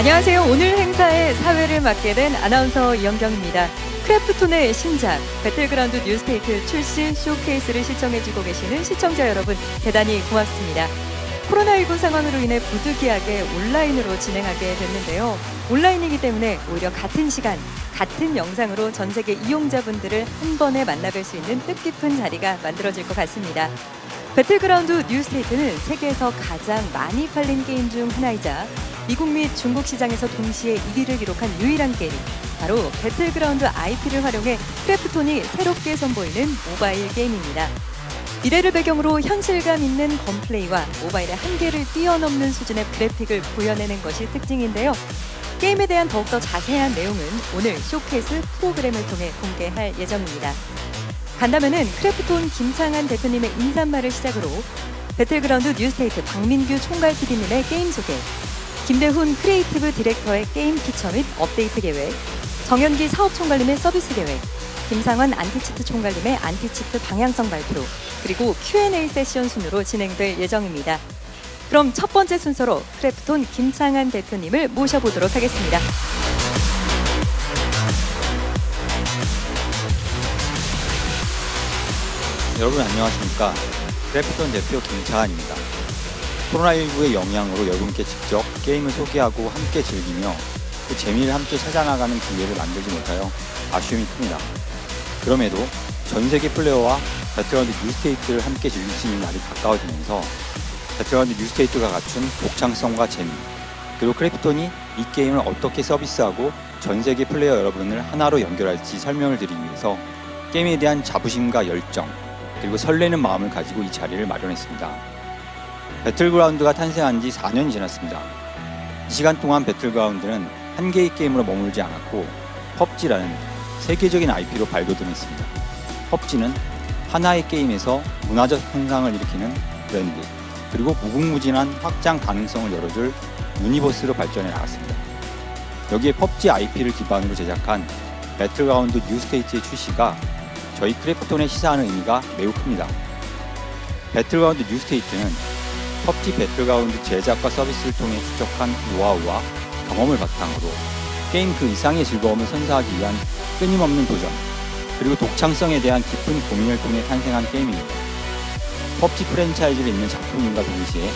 안녕하세요. 오늘 행사의 사회를 맡게 된 아나운서 이영경입니다. 크래프톤의 신작 배틀그라운드 뉴스테이트 출시 쇼케이스를 시청해주고 계시는 시청자 여러분 대단히 고맙습니다. 코로나19 상황으로 인해 부득이하게 온라인으로 진행하게 됐는데요. 온라인이기 때문에 오히려 같은 시간, 같은 영상으로 전 세계 이용자분들을 한 번에 만나뵐 수 있는 뜻깊은 자리가 만들어질 것 같습니다. 배틀그라운드 뉴스테이트는 세계에서 가장 많이 팔린 게임 중 하나이자 미국 및 중국 시장에서 동시에 1위를 기록한 유일한 게임, 바로 배틀그라운드 IP를 활용해 크래프톤이 새롭게 선보이는 모바일 게임입니다. 미래를 배경으로 현실감 있는 건플레이와 모바일의 한계를 뛰어넘는 수준의 그래픽을 구현해낸 것이 특징인데요. 게임에 대한 더욱더 자세한 내용은 오늘 쇼케이스 프로그램을 통해 공개할 예정입니다. 간담회는 크래프톤 김창한 대표님의 인사말을 시작으로 배틀그라운드 뉴스테이트 박민규 총괄 PD님의 게임 소개, 김대훈 크리에이티브 디렉터의 게임 피처 및 업데이트 계획, 정현기 사업총괄님의 서비스 계획, 김상환 안티치트 총괄님의 안티치트 방향성 발표, 그리고 Q&A 세션 순으로 진행될 예정입니다. 그럼 첫 번째 순서로 크래프톤 김창한 대표님을 모셔보도록 하겠습니다. 여러분 안녕하십니까. 크래프톤 대표 김창한입니다. 코로나19의 영향으로 여러분께 직접 게임을 소개하고 함께 즐기며 그 재미를 함께 찾아나가는 기회를 만들지 못하여 아쉬움이 큽니다. 그럼에도 전 세계 플레이어와 배틀그라운드 뉴스테이트를 함께 즐길 수 있는 날이 가까워지면서 배틀그라운드 뉴스테이트가 갖춘 독창성과 재미, 그리고 크래프톤이 이 게임을 어떻게 서비스하고 전 세계 플레이어 여러분을 하나로 연결할지 설명을 드리기 위해서 게임에 대한 자부심과 열정, 그리고 설레는 마음을 가지고 이 자리를 마련했습니다. 배틀그라운드가 탄생한 지 4년이 지났습니다. 이 시간 동안 배틀그라운드는 한 개의 게임으로 머물지 않았고 PUBG라는 세계적인 IP로 발돋움했습니다. PUBG는 하나의 게임에서 문화적 현상을 일으키는 브랜드, 그리고 무궁무진한 확장 가능성을 열어줄 유니버스로 발전해 나갔습니다. 여기에 PUBG IP를 기반으로 제작한 배틀그라운드 뉴스테이트의 출시가 저희 크래프톤에 시사하는 의미가 매우 큽니다. 배틀그라운드 뉴스테이트는 PUBG 배틀그라운드 제작과 서비스를 통해 축적한 노하우와 경험을 바탕으로 게임 그 이상의 즐거움을 선사하기 위한 끊임없는 도전, 그리고 독창성에 대한 깊은 고민을 통해 탄생한 게임입니다. PUBG 프랜차이즈를 잇는 작품임과 동시에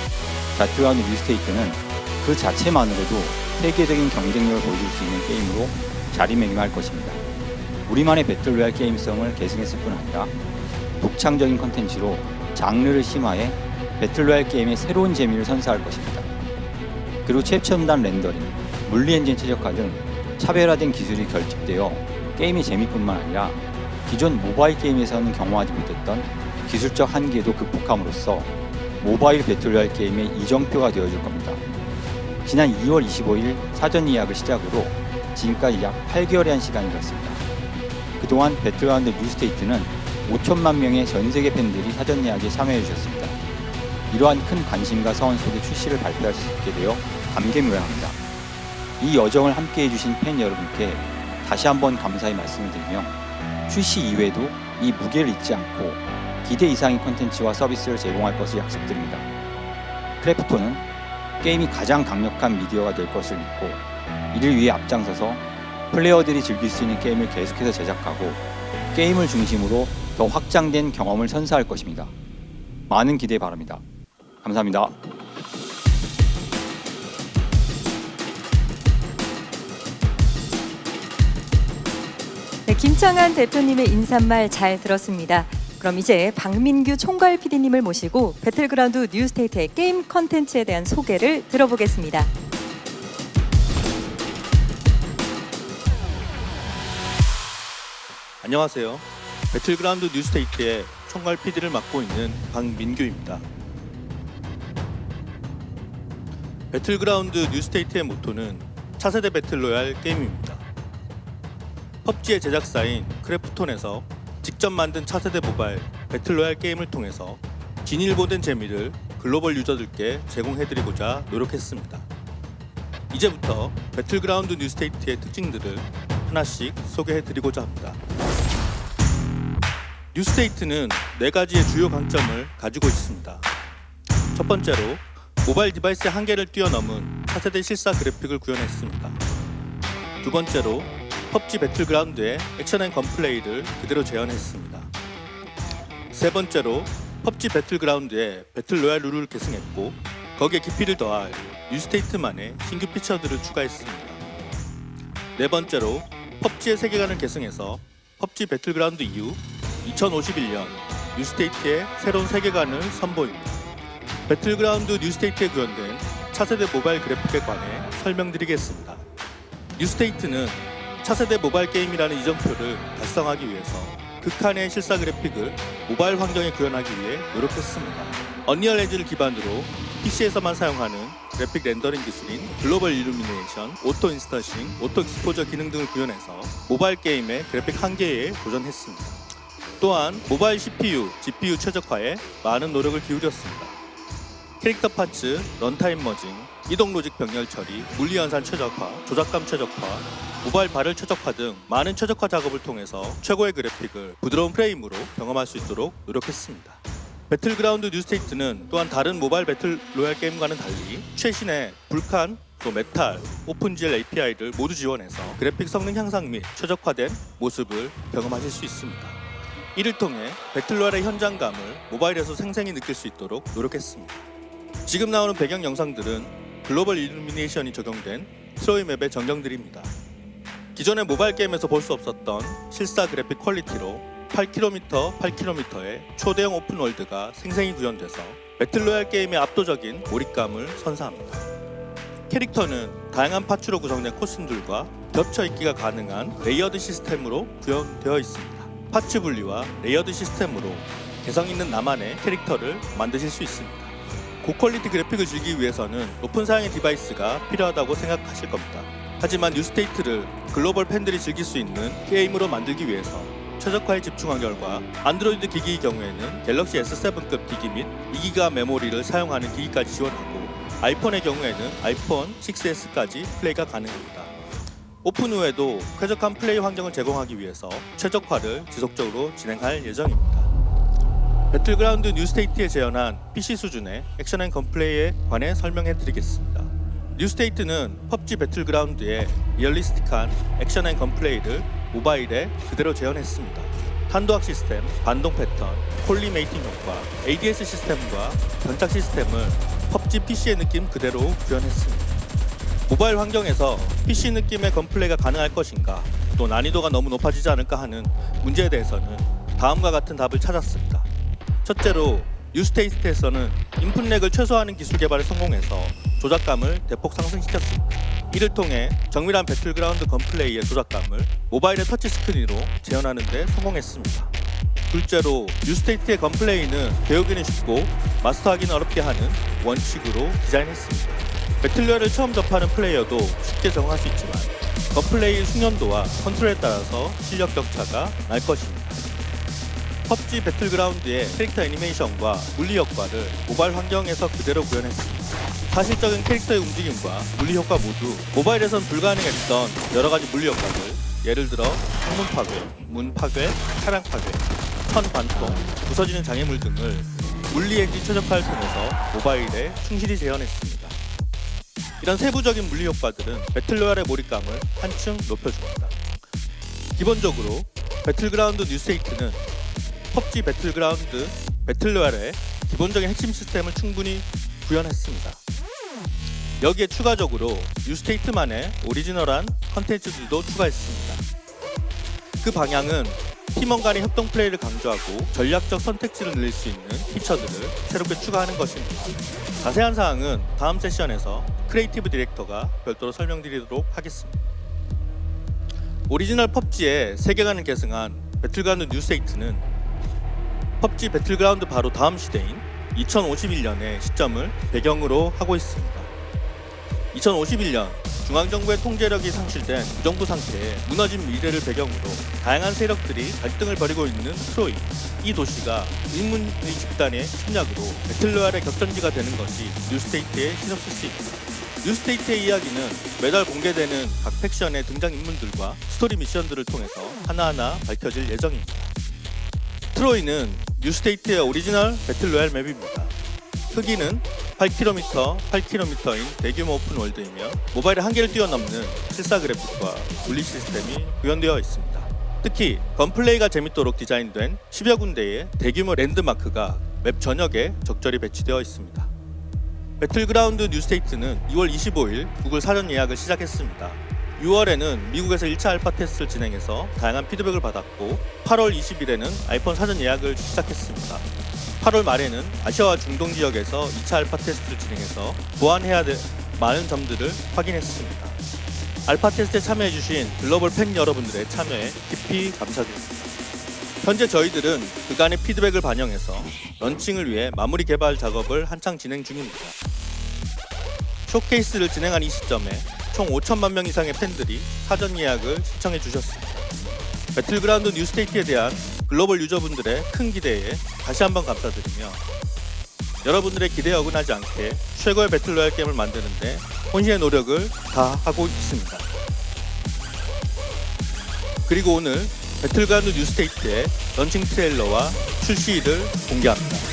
배틀그라운드 뉴스테이트는 그 자체만으로도 세계적인 경쟁력을 보여줄 수 있는 게임으로 자리매김할 것입니다. 우리만의 배틀로얄 게임성을 계승했을 뿐 아니라 독창적인 컨텐츠로 장르를 심화해 배틀로얄 게임의 새로운 재미를 선사할 것입니다. 그리고 최첨단 렌더링, 물리 엔진 최적화 등 차별화된 기술이 결집되어 게임의 재미뿐만 아니라 기존 모바일 게임에서는 경험하지 못했던 기술적 한계도 극복함으로써 모바일 배틀로얄 게임의 이정표가 되어줄 겁니다. 지난 2월 25일 사전 예약을 시작으로 지금까지 약 8개월에 한 시간이 갔습니다. 그동안 배틀그라운드 뉴스테이트는 5천만 명의 전 세계 팬들이 사전 예약에 참여해 주셨습니다. 이러한 큰 관심과 서원 속에 출시를 발표할 수 있게 되어 감개무량합니다. 이 여정을 함께 해주신 팬 여러분께 다시 한번 감사의 말씀을 드리며 출시 이후에도 이 무게를 잊지 않고 기대 이상의 콘텐츠와 서비스를 제공할 것을 약속드립니다. 크래프톤은 게임이 가장 강력한 미디어가 될 것을 믿고 이를 위해 앞장서서 플레이어들이 즐길 수 있는 게임을 계속해서 제작하고 게임을 중심으로 더 확장된 경험을 선사할 것입니다. 많은 기대 바랍니다. 감사합니다. 네, 김창한 대표님의 인사말 잘 들었습니다. 그럼 이제 박민규 총괄 PD님을 모시고 배틀그라운드 뉴스테이트의 게임 컨텐츠에 대한 소개를 들어보겠습니다. 안녕하세요. 배틀그라운드 뉴스테이트의 총괄 PD를 맡고 있는 박민규입니다. 배틀그라운드 뉴스테이트의 모토는 차세대 배틀로얄 게임입니다. PUBG의 제작사인 크래프톤에서 직접 만든 차세대 모바일 배틀로얄 게임을 통해서 진일보된 재미를 글로벌 유저들께 제공해드리고자 노력했습니다. 이제부터 배틀그라운드 뉴스테이트의 특징들을 하나씩 소개해드리고자 합니다. 뉴스테이트는 4가지의 주요 강점을 가지고 있습니다. 첫 번째로 모바일 디바이스의 한계를 뛰어넘은 차세대 실사 그래픽을 구현했습니다. 두 번째로 PUBG 배틀그라운드의 액션 앤 건플레이를 그대로 재현했습니다. 세 번째로 PUBG 배틀그라운드의 배틀로얄 룰을 계승했고 거기에 깊이를 더할 뉴스테이트만의 신규 피처들을 추가했습니다. 네 번째로 PUBG의 세계관을 계승해서 PUBG 배틀그라운드 이후 2051년 뉴스테이트의 새로운 세계관을 선보입니다. 배틀그라운드 뉴스테이트에 구현된 차세대 모바일 그래픽에 관해 설명드리겠습니다. 뉴스테이트는 차세대 모바일 게임이라는 이정표를 달성하기 위해서 극한의 실사 그래픽을 모바일 환경에 구현하기 위해 노력했습니다. 언리얼 엔진을 기반으로 PC에서만 사용하는 그래픽 렌더링 기술인 글로벌 일루미네이션, 오토 인스턴싱, 오토 익스포저 기능 등을 구현해서 모바일 게임의 그래픽 한계에 도전했습니다. 또한 모바일 CPU, GPU 최적화에 많은 노력을 기울였습니다. 캐릭터 파츠, 런타임 머징, 이동 로직 병렬 처리, 물리 연산 최적화, 조작감 최적화, 모바일 발열 최적화 등 많은 최적화 작업을 통해서 최고의 그래픽을 부드러운 프레임으로 경험할 수 있도록 노력했습니다. 배틀그라운드 뉴스테이트는 또한 다른 모바일 배틀 로얄 게임과는 달리 최신의 불칸, 또 메탈, 오픈GL API를 모두 지원해서 그래픽 성능 향상 및 최적화된 모습을 경험하실 수 있습니다. 이를 통해 배틀로얄의 현장감을 모바일에서 생생히 느낄 수 있도록 노력했습니다. 지금 나오는 배경 영상들은 글로벌 일루미네이션이 적용된 트로이 맵의 전경들입니다. 기존의 모바일 게임에서 볼 수 없었던 실사 그래픽 퀄리티로 8km/8km의 초대형 오픈월드가 생생히 구현돼서 배틀로얄 게임의 압도적인 몰입감을 선사합니다. 캐릭터는 다양한 파츠로 구성된 코스튬들과 겹쳐 입기가 가능한 레이어드 시스템으로 구현되어 있습니다. 파츠 분리와 레이어드 시스템으로 개성 있는 나만의 캐릭터를 만드실 수 있습니다. 고퀄리티 그래픽을 즐기기 위해서는 높은 사양의 디바이스가 필요하다고 생각하실 겁니다. 하지만 뉴스테이트를 글로벌 팬들이 즐길 수 있는 게임으로 만들기 위해서 최적화에 집중한 결과 안드로이드 기기의 경우에는 갤럭시 S7급 기기 및 2기가 메모리를 사용하는 기기까지 지원하고 아이폰의 경우에는 아이폰 6s까지 플레이가 가능합니다. 오픈 후에도 쾌적한 플레이 환경을 제공하기 위해서 최적화를 지속적으로 진행할 예정입니다. 배틀그라운드 뉴스테이트에 재현한 PC 수준의 액션 앤 건플레이에 관해 설명해드리겠습니다. 뉴스테이트는 PUBG 배틀그라운드의 리얼리스틱한 액션 앤 건플레이를 모바일에 그대로 재현했습니다. 탄도학 시스템, 반동 패턴, 콜리메이팅 효과, ADS 시스템과 견착 시스템을 PUBG PC의 느낌 그대로 구현했습니다. 모바일 환경에서 PC 느낌의 건플레이가 가능할 것인가, 또 난이도가 너무 높아지지 않을까 하는 문제에 대해서는 다음과 같은 답을 찾았습니다. 첫째로 뉴스테이트에서는 인풋 렉을 최소화하는 기술 개발에 성공해서 조작감을 대폭 상승시켰습니다. 이를 통해 정밀한 배틀그라운드 건플레이의 조작감을 모바일의 터치스크린으로 재현하는 데 성공했습니다. 둘째로 뉴스테이트의 건플레이는 배우기는 쉽고 마스터하기는 어렵게 하는 원칙으로 디자인했습니다. 배틀로얄을 처음 접하는 플레이어도 쉽게 적응할 수 있지만 건플레이의 숙련도와 컨트롤에 따라서 실력 격차가 날 것입니다. PUBG 배틀그라운드의 캐릭터 애니메이션과 물리 효과를 모바일 환경에서 그대로 구현했습니다. 사실적인 캐릭터의 움직임과 물리 효과 모두 모바일에선 불가능했던 여러 가지 물리 효과들, 예를 들어 창문 파괴, 문 파괴, 차량 파괴, 선 관통, 부서지는 장애물 등을 물리 엔진 최적화를 통해서 모바일에 충실히 재현했습니다. 이런 세부적인 물리 효과들은 배틀로얄의 몰입감을 한층 높여줍니다. 기본적으로 배틀그라운드 뉴스테이트는 PUBG 배틀그라운드 배틀로얄의 기본적인 핵심 시스템을 충분히 구현했습니다. 여기에 추가적으로 뉴스테이트만의 오리지널한 컨텐츠들도 추가했습니다. 그 방향은 팀원 간의 협동 플레이를 강조하고 전략적 선택지를 늘릴 수 있는 피처들을 새롭게 추가하는 것입니다. 자세한 사항은 다음 세션에서 크리에이티브 디렉터가 별도로 설명드리도록 하겠습니다. 오리지널 PUBG의 세계관을 계승한 배틀그라운드 뉴스테이트는 PUBG 배틀그라운드 바로 다음 시대인 2051년의 시점을 배경으로 하고 있습니다. 2051년 중앙정부의 통제력이 상실된 무정부 상태에 무너진 미래를 배경으로 다양한 세력들이 갈등을 벌이고 있는 트로이, 이 도시가 인문의 집단의 침략으로 배틀로얄의 격전지가 되는 것이 뉴스테이트의 시놉시스입니다. 뉴스테이트의 이야기는 매달 공개되는 각 팩션의 등장인물들과 스토리 미션들을 통해서 하나하나 밝혀질 예정입니다. 트로이는 뉴스테이트의 오리지널 배틀로얄 맵입니다. 크기는 8km, 8km인 대규모 오픈월드이며 모바일의 한계를 뛰어넘는 실사 그래픽과 분리 시스템이 구현되어 있습니다. 특히 건플레이가 재밌도록 디자인된 10여 군데의 대규모 랜드마크가 맵 전역에 적절히 배치되어 있습니다. 배틀그라운드 뉴스테이트는 2월 25일 구글 사전 예약을 시작했습니다. 6월에는 미국에서 1차 알파 테스트를 진행해서 다양한 피드백을 받았고 8월 20일에는 아이폰 사전 예약을 시작했습니다. 8월 말에는 아시아와 중동 지역에서 2차 알파 테스트를 진행해서 보완해야 될 많은 점들을 확인했습니다. 알파 테스트에 참여해주신 글로벌 팬 여러분들의 참여에 깊이 감사드립니다. 현재 저희들은 그간의 피드백을 반영해서 런칭을 위해 마무리 개발 작업을 한창 진행 중입니다. 쇼케이스를 진행한 이 시점에 총 5천만 명 이상의 팬들이 사전 예약을 신청해 주셨습니다. 배틀그라운드 뉴스테이트에 대한 글로벌 유저분들의 큰 기대에 다시 한번 감사드리며 여러분들의 기대에 어긋나지 않게 최고의 배틀로얄 게임을 만드는데 혼신의 노력을 다하고 있습니다. 그리고 오늘 배틀그라운드 뉴스테이트의 런칭 트레일러와 출시일을 공개합니다.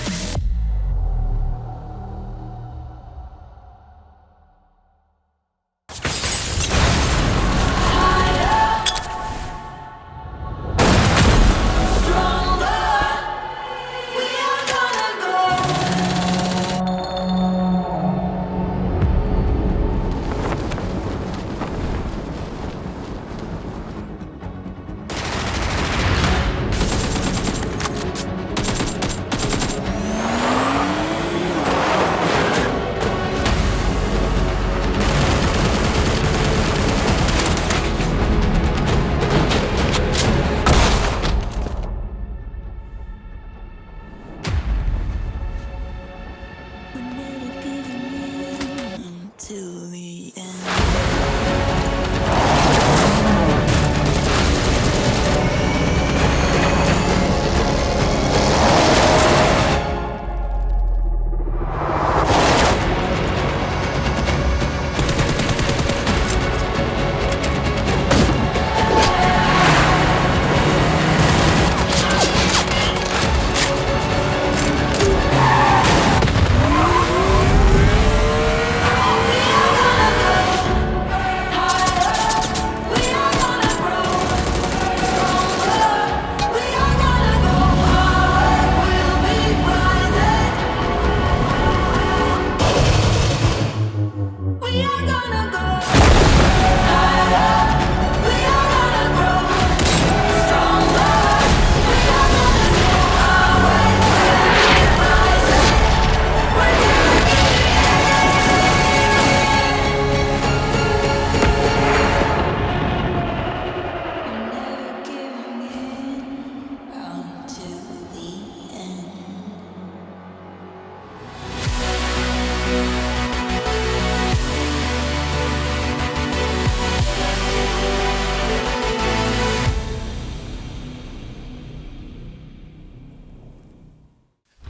To the end.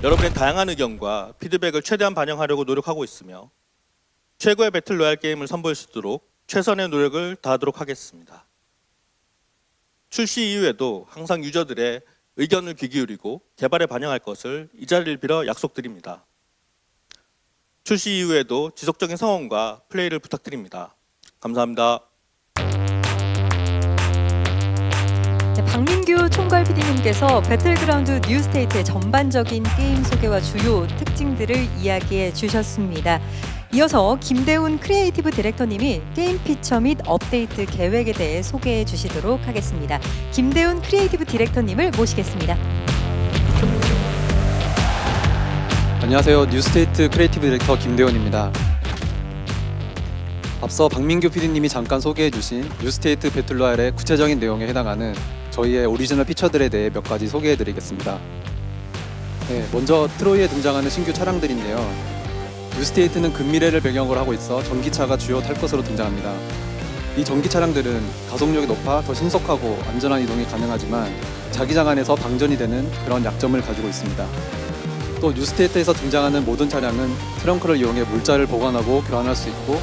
여러분의 다양한 의견과 피드백을 최대한 반영하려고 노력하고 있으며 최고의 배틀로얄 게임을 선보일 수 있도록 최선의 노력을 다하도록 하겠습니다. 출시 이후에도 항상 유저들의 의견을 귀 기울이고 개발에 반영할 것을 이 자리를 빌어 약속드립니다. 출시 이후에도 지속적인 성원과 플레이를 부탁드립니다. 감사합니다. 네, 박민규 총괄 PD님께서 배틀그라운드 뉴스테이트의 전반적인 게임 소개와 주요 특징들을 이야기해 주셨습니다. 이어서 김대훈 크리에이티브 디렉터님이 게임 피처 및 업데이트 계획에 대해 소개해 주시도록 하겠습니다. 김대훈 크리에이티브 디렉터님을 모시겠습니다. 안녕하세요. 뉴스테이트 크리에이티브 디렉터 김대훈입니다. 앞서 박민규 PD님이 잠깐 소개해 주신 뉴스테이트 배틀로얄의 구체적인 내용에 해당하는 저희의 오리지널 피처들에 대해 몇 가지 소개해 드리겠습니다. 네, 먼저 트로이에 등장하는 신규 차량들인데요. 뉴스테이트는 근미래를 배경으로 하고 있어 전기차가 주요 탈 것으로 등장합니다. 이 전기 차량들은 가속력이 높아 더 신속하고 안전한 이동이 가능하지만 자기장 안에서 방전이 되는 그런 약점을 가지고 있습니다. 또 뉴스테이트에서 등장하는 모든 차량은 트렁크를 이용해 물자를 보관하고 교환할 수 있고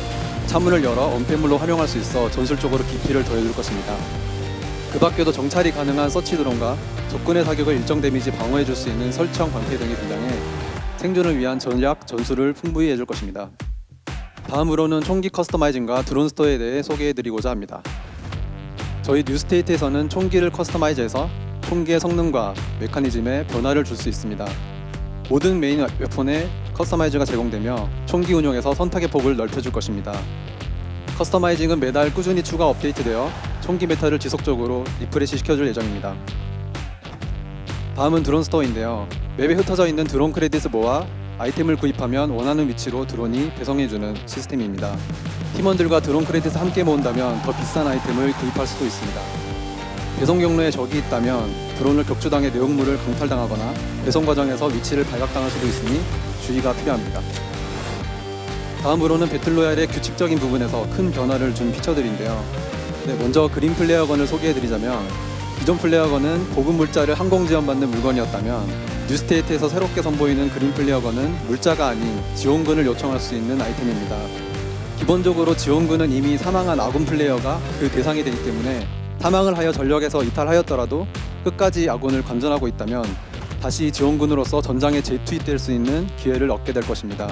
차문을 열어 언패물로 활용할 수 있어 전술적으로 깊이를 더해줄 것입니다. 그 밖에도 정찰이 가능한 서치 드론과 적군의 사격을 일정 데미지 방어해줄 수 있는 설치형 방패 등이 등장해 생존을 위한 전략, 전술을 풍부히 해줄 것입니다. 다음으로는 총기 커스터마이징과 드론 스토어에 대해 소개해드리고자 합니다. 저희 뉴스테이트에서는 총기를 커스터마이즈해서 총기의 성능과 메커니즘에 변화를 줄 수 있습니다. 모든 메인 웨폰에 커스터마이즈가 제공되며 총기 운용에서 선택의 폭을 넓혀줄 것입니다. 커스터마이징은 매달 꾸준히 추가 업데이트되어 총기 메타를 지속적으로 리프레시 시켜줄 예정입니다. 다음은 드론 스토어인데요. 맵에 흩어져 있는 드론 크레딧을 모아 아이템을 구입하면 원하는 위치로 드론이 배송해주는 시스템입니다. 팀원들과 드론 크레딧을 함께 모은다면 더 비싼 아이템을 구입할 수도 있습니다. 배송 경로에 적이 있다면 드론을 격추당해 내용물을 강탈당하거나 배송 과정에서 위치를 발각당할 수도 있으니 주의가 필요합니다. 다음으로는 배틀로얄의 규칙적인 부분에서 큰 변화를 준 피처들인데요. 먼저 그린 플레어건을 소개해드리자면 기존 플레어건은 보급 물자를 항공 지원받는 물건이었다면 뉴스테이트에서 새롭게 선보이는 그린 플레어건은 물자가 아닌 지원군을 요청할 수 있는 아이템입니다. 기본적으로 지원군은 이미 사망한 아군 플레이어가 그 대상이 되기 때문에 사망을 하여 전력에서 이탈하였더라도 끝까지 아군을 관전하고 있다면 다시 지원군으로서 전장에 재투입될 수 있는 기회를 얻게 될 것입니다.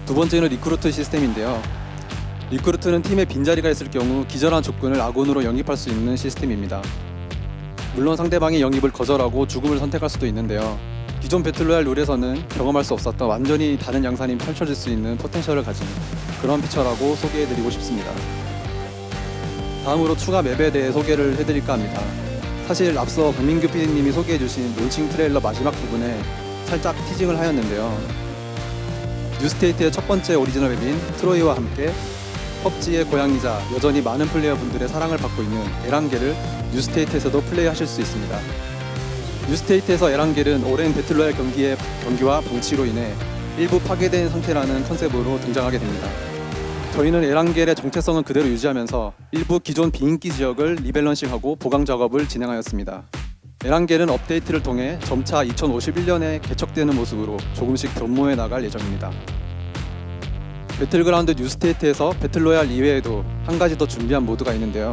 두 번째는 리크루트 시스템인데요. 리크루트는 팀에 빈자리가 있을 경우 기절한 적군을 아군으로 영입할 수 있는 시스템입니다. 물론 상대방이 영입을 거절하고 죽음을 선택할 수도 있는데요. 기존 배틀로얄 룰에서는 경험할 수 없었던 완전히 다른 양산이 펼쳐질 수 있는 포텐셜을 가진 그런 피처라고 소개해드리고 싶습니다. 다음으로 추가 맵에 대해 소개를 해드릴까 합니다. 사실 앞서 박민규 PD님이 소개해주신 론칭 트레일러 마지막 부분에 살짝 티징을 하였는데요. 뉴스테이트의 첫 번째 오리지널 맵인 트로이와 함께 펍지의 고향이자 여전히 많은 플레이어분들의 사랑을 받고 있는 에란겔을 뉴스테이트에서도 플레이하실 수 있습니다. 뉴스테이트에서 에란겔은 오랜 배틀로얄 경기와 방치로 인해 일부 파괴된 상태라는 컨셉으로 등장하게 됩니다. 저희는 에란겔의 정체성은 그대로 유지하면서 일부 기존 비인기 지역을 리밸런싱하고 보강 작업을 진행하였습니다. 에란겔은 업데이트를 통해 점차 2051년에 개척되는 모습으로 조금씩 변모해 나갈 예정입니다. 배틀그라운드 뉴스테이트에서 배틀로얄 이외에도 한 가지 더 준비한 모드가 있는데요.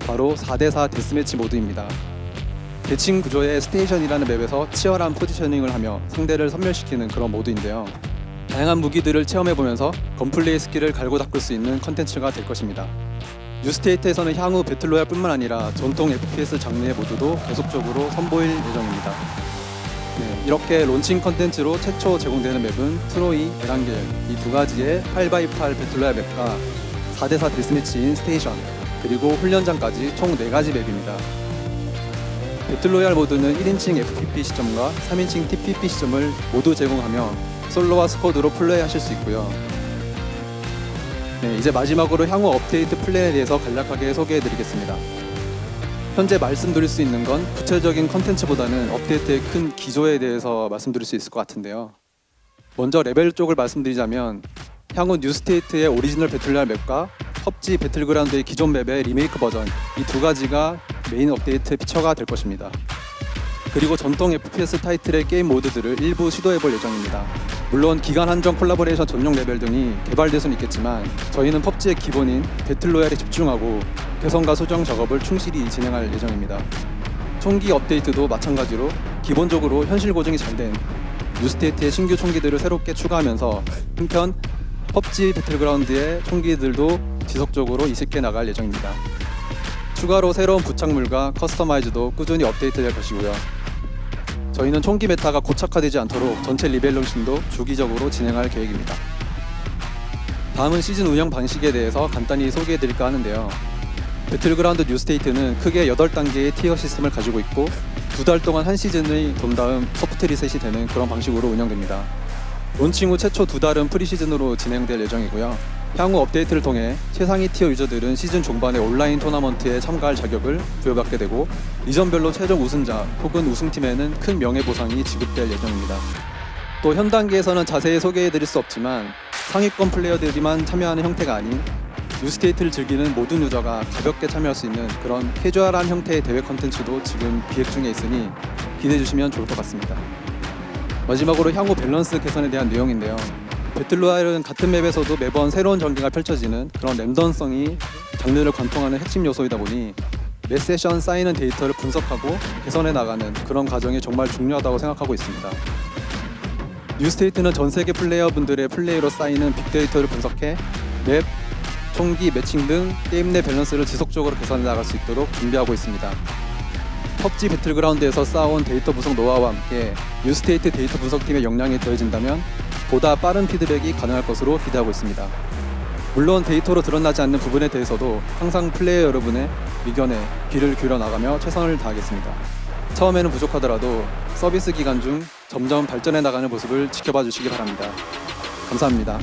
바로 4대4 데스매치 모드입니다. 대칭 구조의 스테이션이라는 맵에서 치열한 포지셔닝을 하며 상대를 섬멸시키는 그런 모드인데요. 다양한 무기들을 체험해보면서 건플레이 스킬을 갈고 닦을 수 있는 컨텐츠가 될 것입니다. 뉴스테이트에서는 향후 배틀로얄뿐만 아니라 전통 FPS 장르의 모드도 계속적으로 선보일 예정입니다. 이렇게 론칭 컨텐츠로 최초 제공되는 맵은 트로이, 에란겔 이 두 가지의 8x8 배틀로얄 맵과 4대4 데스매치인 스테이션 그리고 훈련장까지 총 4가지 맵입니다. 배틀로얄 모드는 1인칭 FPP 시점과 3인칭 TPP 시점을 모두 제공하며 솔로와 스쿼드로 플레이하실 수 있고요. 이제 마지막으로 향후 업데이트 플랜에 대해서 간략하게 소개해드리겠습니다. 현재 말씀드릴 수 있는 건 구체적인 컨텐츠보다는 업데이트의 큰 기조에 대해서 말씀드릴 수 있을 것 같은데요. 먼저 레벨 쪽을 말씀드리자면 향후 뉴스테이트의 오리지널 배틀로얄 맵과 펍지 배틀그라운드의 기존 맵의 리메이크 버전 이 두 가지가 메인 업데이트 피처가 될 것입니다. 그리고 전통 FPS 타이틀의 게임 모드들을 일부 시도해볼 예정입니다. 물론 기간 한정 콜라보레이션 전용 레벨 등이 개발될 수는 있겠지만 저희는 펍지의 기본인 배틀로얄에 집중하고 개선과 수정 작업을 충실히 진행할 예정입니다. 총기 업데이트도 마찬가지로 기본적으로 현실 고증이 잘 된 뉴스테이트의 신규 총기들을 새롭게 추가하면서 한편 펍지 배틀그라운드의 총기들도 지속적으로 이식해 나갈 예정입니다. 추가로 새로운 부착물과 커스터마이즈도 꾸준히 업데이트될 것이고요. 저희는 총기 메타가 고착화되지 않도록 전체 리밸런싱도 주기적으로 진행할 계획입니다. 다음은 시즌 운영 방식에 대해서 간단히 소개해드릴까 하는데요. 배틀그라운드 뉴스테이트는 크게 8단계의 티어 시스템을 가지고 있고 2달 동안 한 시즌이 돈 다음 소프트 리셋이 되는 그런 방식으로 운영됩니다. 론칭 후 최초 2달은 프리시즌으로 진행될 예정이고요. 향후 업데이트를 통해 최상위 티어 유저들은 시즌 종반에 온라인 토너먼트에 참가할 자격을 부여받게 되고 리전별로 최종 우승자 혹은 우승팀에는 큰 명예보상이 지급될 예정입니다. 또 현 단계에서는 자세히 소개해드릴 수 없지만 상위권 플레이어들이만 참여하는 형태가 아닌 뉴스테이트를 즐기는 모든 유저가 가볍게 참여할 수 있는 그런 캐주얼한 형태의 대회 컨텐츠도 지금 기획 중에 있으니 기대해 주시면 좋을 것 같습니다. 마지막으로 향후 밸런스 개선에 대한 내용인데요. 배틀로얄은 같은 맵에서도 매번 새로운 전개가 펼쳐지는 그런 랜덤성이 장르를 관통하는 핵심 요소이다 보니 매 세션 쌓이는 데이터를 분석하고 개선해 나가는 그런 과정이 정말 중요하다고 생각하고 있습니다. 뉴스테이트는 전 세계 플레이어분들의 플레이로 쌓이는 빅데이터를 분석해 맵, 총기, 매칭 등 게임 내 밸런스를 지속적으로 개선해 나갈 수 있도록 준비하고 있습니다. PUBG 배틀그라운드에서 쌓아온 데이터 분석 노하우와 함께 뉴스테이트 데이터 분석팀의 역량이 더해진다면 보다 빠른 피드백이 가능할 것으로 기대하고 있습니다. 물론 데이터로 드러나지 않는 부분에 대해서도 항상 플레이어 여러분의 의견에 귀를 기울여 나가며 최선을 다하겠습니다. 처음에는 부족하더라도 서비스 기간 중 점점 발전해 나가는 모습을 지켜봐 주시기 바랍니다. 감사합니다.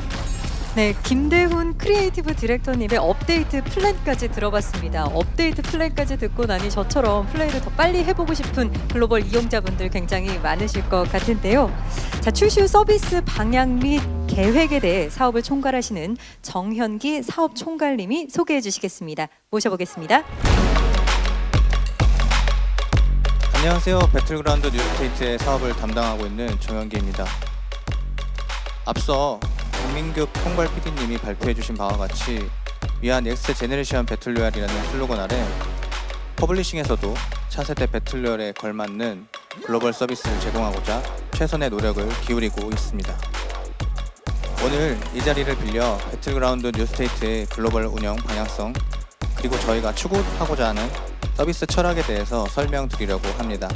네, 김대훈 크리에이티브 디렉터님의 업데이트 플랜까지 들어봤습니다. 업데이트 플랜까지 듣고 나니 저처럼 플레이를 더 빨리 해보고 싶은 글로벌 이용자분들 굉장히 많으실 것 같은데요. 자, 출시 후 서비스 방향 및 계획에 대해 사업을 총괄하시는 정현기 사업 총괄님이 소개해 주시겠습니다. 모셔보겠습니다. 안녕하세요. 배틀그라운드 뉴스테이트의 사업을 담당하고 있는 정현기입니다. 앞서 박민규 총괄 PD님이 발표해주신 바와 같이 위아 넥스트 제네레이션 배틀로얄이라는 슬로건 아래 퍼블리싱에서도 차세대 배틀로얄에 걸맞는 글로벌 서비스를 제공하고자 최선의 노력을 기울이고 있습니다. 오늘 이 자리를 빌려 배틀그라운드 뉴스테이트의 글로벌 운영 방향성 그리고 저희가 추구하고자 하는 서비스 철학에 대해서 설명드리려고 합니다.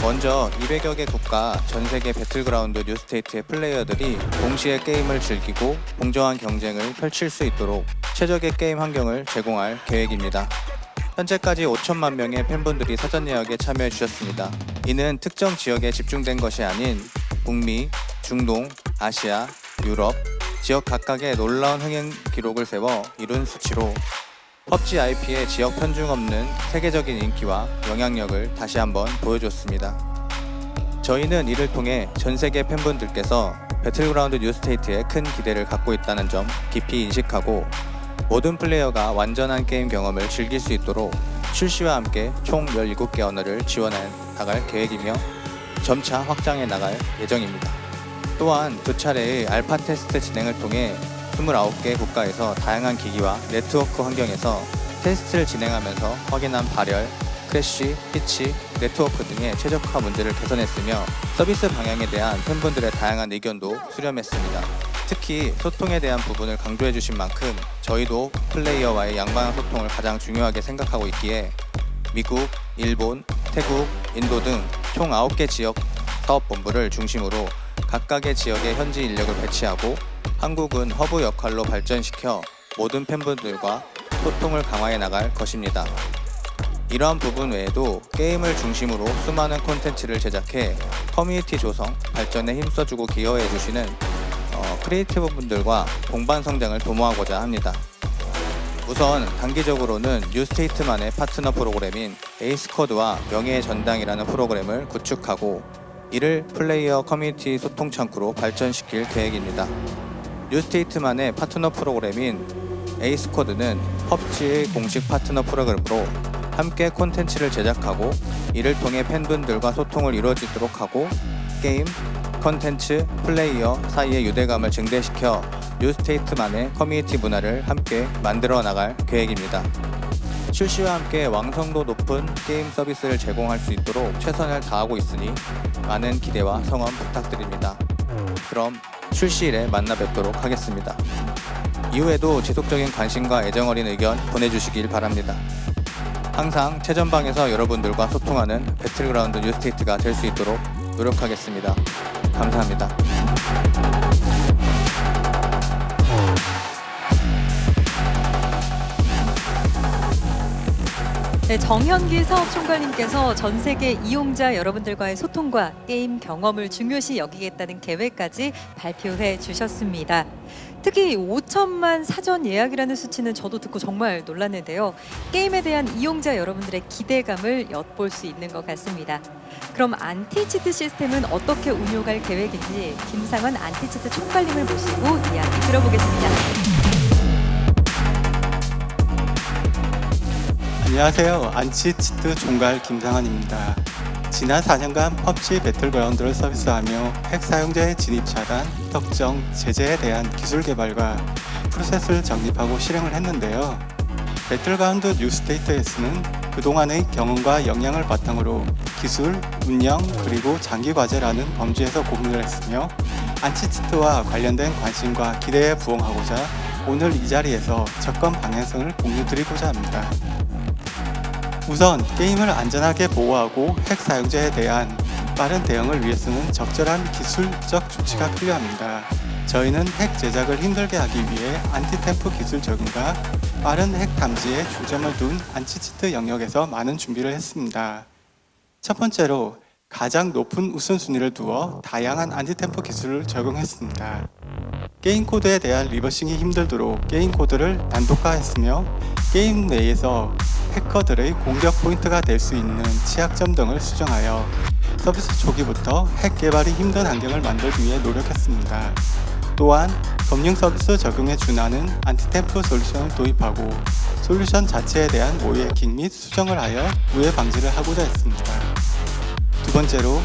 먼저 200여 개 국가 전 세계 배틀그라운드 뉴스테이트의 플레이어들이 동시에 게임을 즐기고 공정한 경쟁을 펼칠 수 있도록 최적의 게임 환경을 제공할 계획입니다. 현재까지 5천만 명의 팬분들이 사전 예약에 참여해 주셨습니다. 이는 특정 지역에 집중된 것이 아닌 북미, 중동, 아시아, 유럽 지역 각각의 놀라운 흥행 기록을 세워 이룬 수치로 PUBG IP의 지역 편중 없는 세계적인 인기와 영향력을 다시 한번 보여줬습니다. 저희는 이를 통해 전 세계 팬분들께서 배틀그라운드 뉴스테이트에 큰 기대를 갖고 있다는 점 깊이 인식하고 모든 플레이어가 완전한 게임 경험을 즐길 수 있도록 출시와 함께 총 17개 언어를 지원해 나갈 계획이며 점차 확장해 나갈 예정입니다. 또한 두 차례의 알파 테스트 진행을 통해 29개 국가에서 다양한 기기와 네트워크 환경에서 테스트를 진행하면서 확인한 발열, 크래쉬, 피치, 네트워크 등의 최적화 문제를 개선했으며 서비스 방향에 대한 팬분들의 다양한 의견도 수렴했습니다. 특히 소통에 대한 부분을 강조해 주신 만큼 저희도 플레이어와의 양방향 소통을 가장 중요하게 생각하고 있기에 미국, 일본, 태국, 인도 등 총 9개 지역 사업본부를 중심으로 각각의 지역의 현지 인력을 배치하고 한국은 허브 역할로 발전시켜 모든 팬분들과 소통을 강화해 나갈 것입니다. 이러한 부분 외에도 게임을 중심으로 수많은 콘텐츠를 제작해 커뮤니티 조성, 발전에 힘써주고 기여해 주시는 크리에이티브 분들과 동반 성장을 도모하고자 합니다. 우선 단기적으로는 뉴스테이트만의 파트너 프로그램인 에이스쿼드와 명예의 전당이라는 프로그램을 구축하고 이를 플레이어 커뮤니티 소통 창구로 발전시킬 계획입니다. 뉴스테이트만의 파트너 프로그램인 에이스쿼드는 PUBG의 공식 파트너 프로그램으로 함께 콘텐츠를 제작하고 이를 통해 팬분들과 소통을 이루어지도록 하고 게임, 콘텐츠, 플레이어 사이의 유대감을 증대시켜 뉴스테이트만의 커뮤니티 문화를 함께 만들어 나갈 계획입니다. 출시와 함께 완성도 높은 게임 서비스를 제공할 수 있도록 최선을 다하고 있으니 많은 기대와 성원 부탁드립니다. 그럼 출시일에 만나 뵙도록 하겠습니다. 이후에도 지속적인 관심과 애정 어린 의견 보내주시길 바랍니다. 항상 최전방에서 여러분들과 소통하는 배틀그라운드 뉴스테이트가 될 수 있도록 노력하겠습니다. 감사합니다. 네, 정현기 사업총괄님께서 전 세계 이용자 여러분들과의 소통과 게임 경험을 중요시 여기겠다는 계획까지 발표해 주셨습니다. 특히 5천만 사전 예약이라는 수치는 저도 듣고 정말 놀랐는데요. 게임에 대한 이용자 여러분들의 기대감을 엿볼 수 있는 것 같습니다. 그럼 안티치트 시스템은 어떻게 운용할 계획인지 김상원 안티치트 총괄님을 모시고 이야기 들어보겠습니다. 안녕하세요. 안티치트 총괄 김상환입니다. 지난 4년간 PUBG 배틀그라운드를 서비스하며 핵 사용자의 진입 차단, 특정 제재에 대한 기술 개발과 프로세스를 정립하고 실행을 했는데요. 배틀그라운드 뉴스테이트에서는 그동안의 경험과 역량을 바탕으로 기술, 운영, 그리고 장기 과제라는 범주에서 고민을 했으며 안치치트와 관련된 관심과 기대에 부응하고자 오늘 이 자리에서 접근 방향성을 공유드리고자 합니다. 우선 게임을 안전하게 보호하고 핵 사용자에 대한 빠른 대응을 위해서는 적절한 기술적 조치가 필요합니다. 저희는 핵 제작을 힘들게 하기 위해 안티템프 기술 적용과 빠른 핵 탐지에 초점을 둔 안치치트 영역에서 많은 준비를 했습니다. 첫 번째로 가장 높은 우선순위를 두어 다양한 안티템프 기술을 적용했습니다. 게임 코드에 대한 리버싱이 힘들도록 게임 코드를 단독화했으며 게임 내에서 해커들의 공격 포인트가 될 수 있는 취약점 등을 수정하여 서비스 초기부터 핵 개발이 힘든 환경을 만들기 위해 노력했습니다. 또한 검증 서비스 적용에 준하는 안티템프 솔루션을 도입하고 솔루션 자체에 대한 오해 해킹 및 수정을 하여 우회 방지를 하고자 했습니다. 두 번째로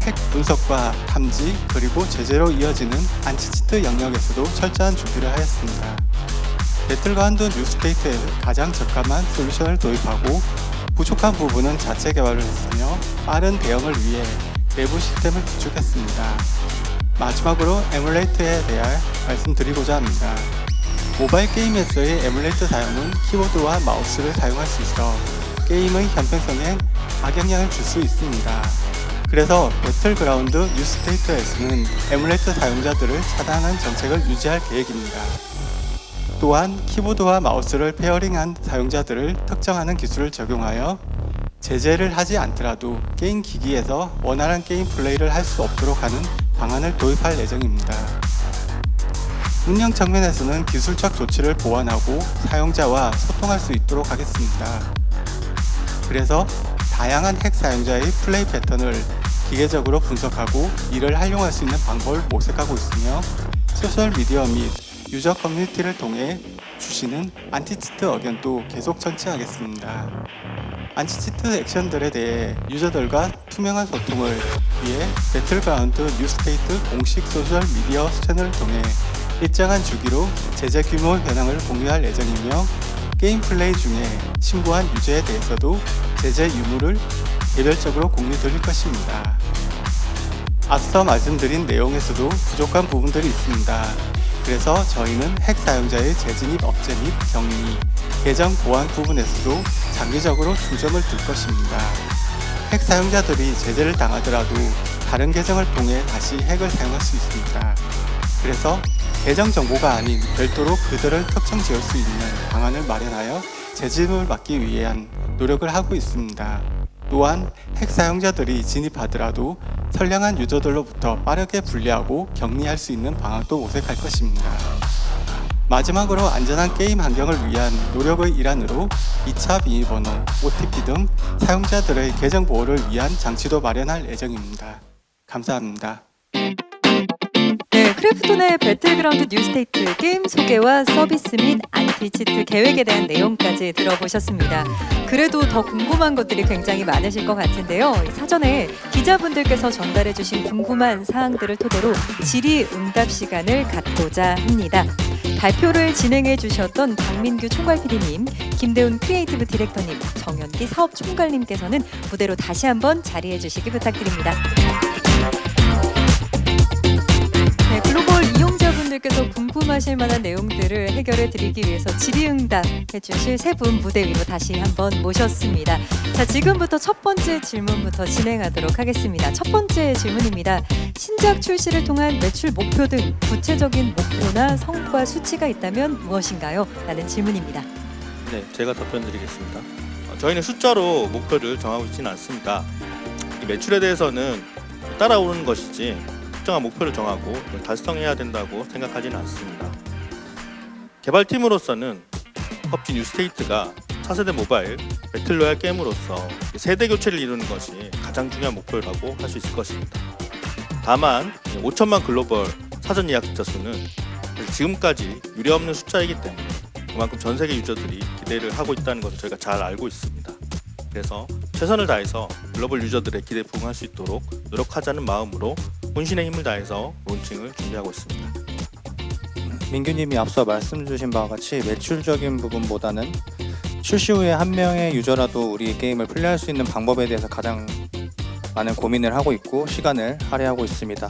핵 분석과 탐지 그리고 제재로 이어지는 안치치트 영역에서도 철저한 준비를 하였습니다. 배틀그라운드 뉴스테이트에 가장 적합한 솔루션을 도입하고 부족한 부분은 자체 개발을 했으며 빠른 대응을 위해 내부 시스템을 구축했습니다. 마지막으로 에뮬레이터에 대해 말씀드리고자 합니다. 모바일 게임에서의 에뮬레이터 사용은 키보드와 마우스를 사용할 수 있어 게임의 형평성에 악영향을 줄 수 있습니다. 그래서 배틀그라운드 뉴스테이트에서는 에뮬레이터 사용자들을 차단하는 정책을 유지할 계획입니다. 또한 키보드와 마우스를 페어링한 사용자들을 특정하는 기술을 적용하여 제재를 하지 않더라도 게임 기기에서 원활한 게임 플레이를 할 수 없도록 하는 방안을 도입할 예정입니다. 운영 측면에서는 기술적 조치를 보완하고 사용자와 소통할 수 있도록 하겠습니다. 그래서 다양한 핵 사용자의 플레이 패턴을 기계적으로 분석하고 이를 활용할 수 있는 방법을 모색하고 있으며 소셜미디어 및 유저 커뮤니티를 통해 주시는 안티치트 의견도 계속 전치하겠습니다. 안티치트 액션들에 대해 유저들과 투명한 소통을 위해 배틀그라운드 뉴스테이트 공식 소셜미디어 채널을 통해 일정한 주기로 제재 규모 현황을 공유할 예정이며 게임 플레이 중에 신고한 유저에 대해서도 제재 유무를 개별적으로 공유드릴 것입니다. 앞서 말씀드린 내용에서도 부족한 부분들이 있습니다. 그래서 저희는 핵 사용자의 재진입 억제 및 격리, 계정 보안 부분에서도 장기적으로 중점을 둘 것입니다. 핵 사용자들이 제재를 당하더라도 다른 계정을 통해 다시 핵을 사용할 수 있습니다. 그래서 계정 정보가 아닌 별도로 그들을 특정 지을 수 있는 방안을 마련하여 재진입을 막기 위한 노력을 하고 있습니다. 또한 핵 사용자들이 진입하더라도 선량한 유저들로부터 빠르게 분리하고 격리할 수 있는 방안도 모색할 것입니다. 마지막으로 안전한 게임 환경을 위한 노력의 일환으로 2차 비밀번호, OTP 등 사용자들의 계정 보호를 위한 장치도 마련할 예정입니다. 감사합니다. 네, 크래프톤의 배틀그라운드 뉴스테이트 게임 소개와 서비스 및 안티치트 계획에 대한 내용까지 들어보셨습니다. 그래도 더 궁금한 것들이 굉장히 많으실 것 같은데요. 사전에 기자분들께서 전달해 주신 궁금한 사항들을 토대로 질의응답 시간을 갖고자 합니다. 발표를 진행해 주셨던 박민규 총괄 PD님, 김대훈 크리에이티브 디렉터님, 정연기 사업 총괄님께서는 무대로 다시 한번 자리해 주시기 부탁드립니다. 네, 글로벌 이용자분들께서 궁금하실 만한 내용들을 해결해 드리기 위해서 질의응답 해주실 세 분 무대 위로 다시 한번 모셨습니다. 자, 지금부터 첫 번째 질문부터 진행하도록 하겠습니다. 첫 번째 질문입니다. 신작 출시를 통한 매출 목표 등 구체적인 목표나 성과 수치가 있다면 무엇인가요? 라는 질문입니다. 네, 제가 답변 드리겠습니다. 저희는 숫자로 목표를 정하고 있지는 않습니다. 이 매출에 대해서는 따라오는 것이지 특정한 목표를 정하고 달성해야 된다고 생각하지는 않습니다. 개발팀으로서는 PUBG 뉴스테이트가 차세대 모바일 배틀로얄 게임으로서 세대 교체를 이루는 것이 가장 중요한 목표라고 할 수 있을 것입니다. 다만 5천만 글로벌 사전 예약자 수는 지금까지 유례없는 숫자이기 때문에 그만큼 전 세계 유저들이 기대를 하고 있다는 것을 저희가 잘 알고 있습니다. 그래서 최선을 다해서 글로벌 유저들의 기대에 부응할 수 있도록 노력하자는 마음으로 혼신의 힘을 다해서 론칭을 준비하고 있습니다. 민규님이 앞서 말씀 주신 바와 같이 매출적인 부분보다는 출시 후에 한 명의 유저라도 우리 게임을 플레이할 수 있는 방법에 대해서 가장 많은 고민을 하고 있고 시간을 할애하고 있습니다.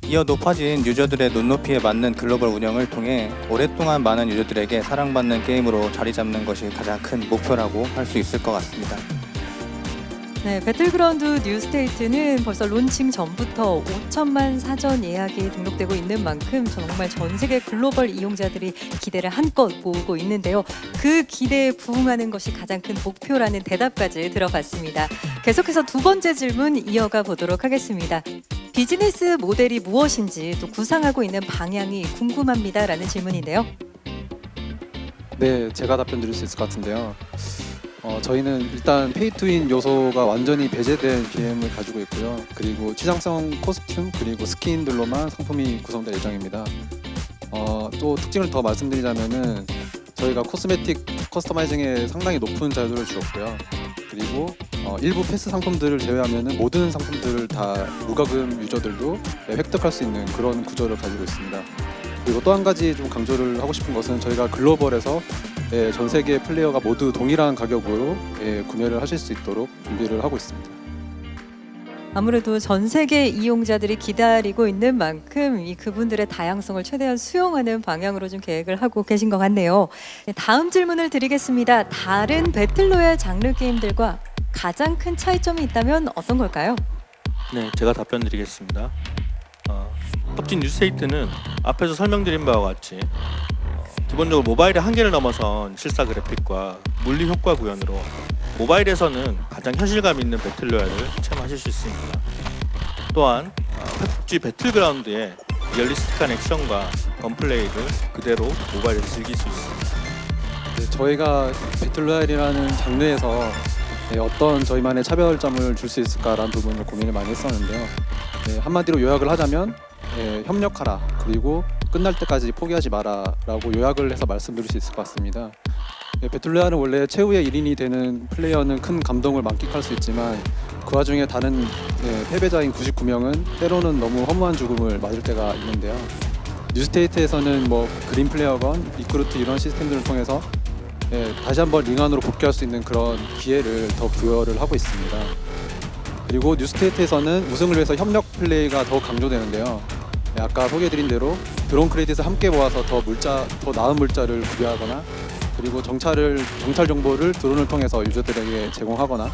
이어 높아진 유저들의 눈높이에 맞는 글로벌 운영을 통해 오랫동안 많은 유저들에게 사랑받는 게임으로 자리 잡는 것이 가장 큰 목표라고 할 수 있을 것 같습니다. 네, 배틀그라운드 뉴스테이트는 벌써 론칭 전부터 5천만 사전 예약이 등록되고 있는 만큼 정말 전 세계 글로벌 이용자들이 기대를 한껏 모으고 있는데요. 그 기대에 부응하는 것이 가장 큰 목표라는 대답까지 들어봤습니다. 계속해서 두 번째 질문 이어가 보도록 하겠습니다. 비즈니스 모델이 무엇인지 또 구상하고 있는 방향이 궁금합니다라는 질문인데요. 네, 제가 답변 드릴 수 있을 것 같은데요. 저희는 일단 페이투윈 요소가 완전히 배제된 BM을 가지고 있고요. 그리고 취장성 코스튬 그리고 스킨들로만 상품이 구성될 예정입니다. 또 특징을 더 말씀드리자면은 저희가 코스메틱 커스터마이징에 상당히 높은 자유도를 주었고요. 그리고 일부 패스 상품들을 제외하면은 모든 상품들을 다 무과금 유저들도 획득할 수 있는 그런 구조를 가지고 있습니다. 그리고 또 한 가지 좀 강조를 하고 싶은 것은 저희가 글로벌에서 전 세계 플레이어가 모두 동일한 가격으로 구매를 하실 수 있도록 준비를 하고 있습니다. 아무래도 전 세계 이용자들이 기다리고 있는 만큼 이 그분들의 다양성을 최대한 수용하는 방향으로 좀 계획을 하고 계신 것 같네요. 네, 다음 질문을 드리겠습니다. 다른 배틀로얄 장르 게임들과 가장 큰 차이점이 있다면 어떤 걸까요? 네, 제가 답변 드리겠습니다. PUBG 뉴스테이트는 앞에서 설명드린 바와 같이 기본적으로 모바일의 한계를 넘어선 실사 그래픽과 물리 효과 구현으로 모바일에서는 가장 현실감 있는 배틀로얄을 체험하실 수 있습니다. 또한 PUBG 배틀그라운드의 리얼리스틱한 액션과 건플레이를 그대로 모바일에서 즐길 수 있습니다. 네, 저희가 배틀로얄이라는 장르에서 어떤 저희만의 차별점을 줄 수 있을까라는 부분을 고민을 많이 했었는데요. 한마디로 요약을 하자면 협력하라 그리고 끝날 때까지 포기하지 마라라고 요약을 해서 말씀드릴 수 있을 것 같습니다. 배틀로얄은 원래 최후의 1인이 되는 플레이어는 큰 감동을 만끽할 수 있지만 그 와중에 다른 패배자인 99명은 때로는 너무 허무한 죽음을 맞을 때가 있는데요. 뉴스테이트에서는 뭐 그린 플레이어건 리크루트 이런 시스템들을 통해서 다시 한번 링 안으로 복귀할 수 있는 그런 기회를 더 부여를 하고 있습니다. 그리고 뉴스테이트에서는 우승을 위해서 협력 플레이가 더 강조되는데요. 아까 소개해드린 대로 드론 크레딧을 함께 모아서 더 나은 물자를 구비하거나 그리고 정찰 정보를 드론을 통해서 유저들에게 제공하거나